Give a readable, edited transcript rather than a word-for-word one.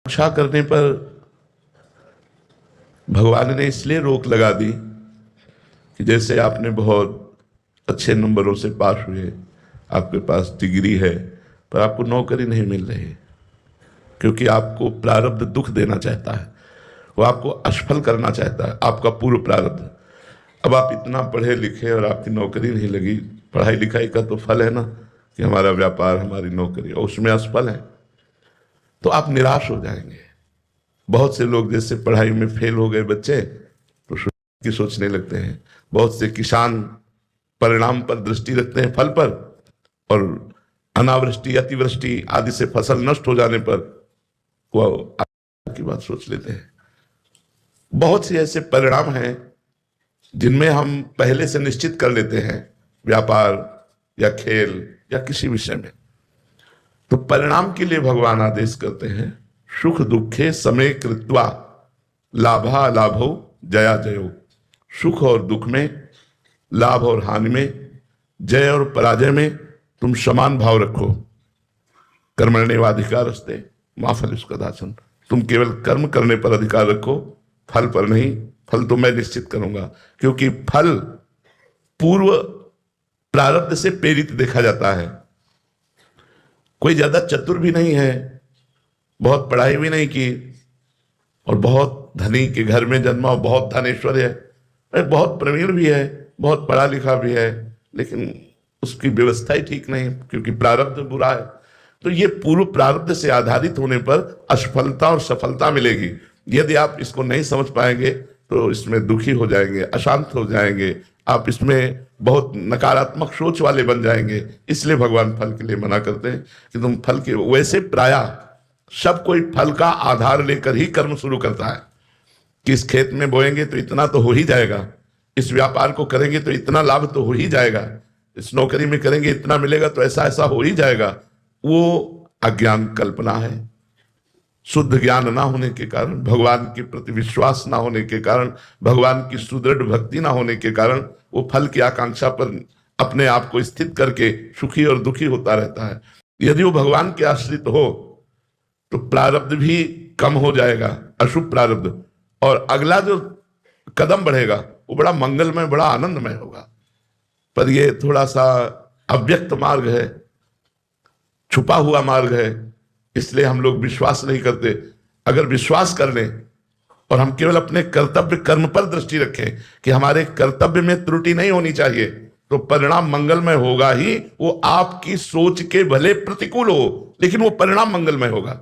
परीक्षा करने पर भगवान ने इसलिए रोक लगा दी कि जैसे आपने बहुत अच्छे नंबरों से पास हुए, आपके पास डिग्री है, पर आपको नौकरी नहीं मिल रही, क्योंकि आपको प्रारब्ध दुख देना चाहता है, वो आपको असफल करना चाहता है, आपका पूर्व प्रारब्ध। अब आप इतना पढ़े लिखे और आपकी नौकरी नहीं लगी, पढ़ाई लिखाई का तो फल है ना कि हमारा व्यापार, हमारी नौकरी, और उसमें असफल है तो आप निराश हो जाएंगे। बहुत से लोग जैसे पढ़ाई में फेल हो गए बच्चे तो की सोचने लगते हैं। बहुत से किसान परिणाम पर दृष्टि रखते हैं, फल पर, और अनावृष्टि अतिवृष्टि आदि से फसल नष्ट हो जाने पर वो की बात सोच लेते हैं। बहुत से ऐसे परिणाम हैं जिनमें हम पहले से निश्चित कर लेते हैं, व्यापार या खेल या किसी विषय में। तो परिणाम के लिए भगवान आदेश करते हैं, सुख दुखे समय कृत्वा लाभा लाभो जया जयो। सुख और दुख में, लाभ और हानि में, जय और पराजय में तुम समान भाव रखो। कर्मण्येवाधिकारस्ते मा फलेषु कदाचन। तुम केवल कर्म करने पर अधिकार रखो, फल पर नहीं। फल तो मैं निश्चित करूंगा, क्योंकि फल पूर्व प्रारब्ध से प्रेरित देखा जाता है। कोई ज्यादा चतुर भी नहीं है, बहुत पढ़ाई भी नहीं की, और बहुत धनी के घर में जन्मा और बहुत धनेश्वर है, बहुत प्रवीण भी है, बहुत पढ़ा लिखा भी है, लेकिन उसकी व्यवस्था ही ठीक नहीं, क्योंकि प्रारब्ध बुरा है। तो ये पूर्व प्रारब्ध से आधारित होने पर असफलता और सफलता मिलेगी। यदि आप इसको नहीं समझ पाएंगे तो इसमें दुखी हो जाएंगे, अशांत हो जाएंगे, आप इसमें बहुत नकारात्मक सोच वाले बन जाएंगे। इसलिए भगवान फल के लिए मना करते हैं कि तुम फल के, वैसे प्रायः सब कोई फल का आधार लेकर ही कर्म शुरू करता है कि इस खेत में बोएंगे तो इतना तो हो ही जाएगा, इस व्यापार को करेंगे तो इतना लाभ तो हो ही जाएगा, इस नौकरी में करेंगे इतना मिलेगा तो ऐसा ऐसा हो ही जाएगा। वो अज्ञान कल्पना है। शुद्ध ज्ञान ना होने के कारण, भगवान के प्रति विश्वास ना होने के कारण, भगवान की सुदृढ़ भक्ति ना होने के कारण वो फल की आकांक्षा पर अपने आप को स्थित करके सुखी और दुखी होता रहता है। यदि वो भगवान के आश्रित हो तो प्रारब्ध भी कम हो जाएगा, अशुभ प्रारब्ध, और अगला जो कदम बढ़ेगा वो बड़ा मंगलमय, बड़ा आनंदमय होगा। पर ये थोड़ा सा अव्यक्त मार्ग है, छुपा हुआ मार्ग है, इसलिए हम लोग विश्वास नहीं करते। अगर विश्वास कर लें और हम केवल अपने कर्तव्य कर्म पर दृष्टि रखें कि हमारे कर्तव्य में त्रुटि नहीं होनी चाहिए, तो परिणाम मंगलमय होगा ही। वो आपकी सोच के भले प्रतिकूल हो, लेकिन वो परिणाम मंगलमय होगा।